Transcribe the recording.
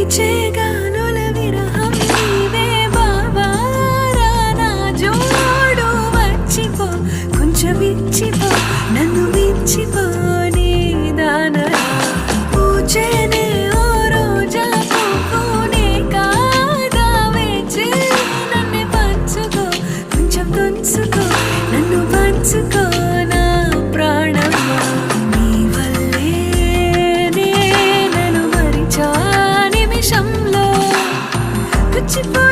వీచేగాలుల విరహం నీవే బావా రానా జోడు వచ్చిపో కొంచెం ఇచ్చిపో నన్ను మించిపో నీ దానరా పూచేనే ఓ రోజా పువ్వునే కాదా వేచి నన్ను పంచుకో కొంచెం తుంచుకో నన్ను పంచుకో నా ప్రాణమా నీ వల్లే నన్ను మరిచా నిమిషంలో కుచ్చిపో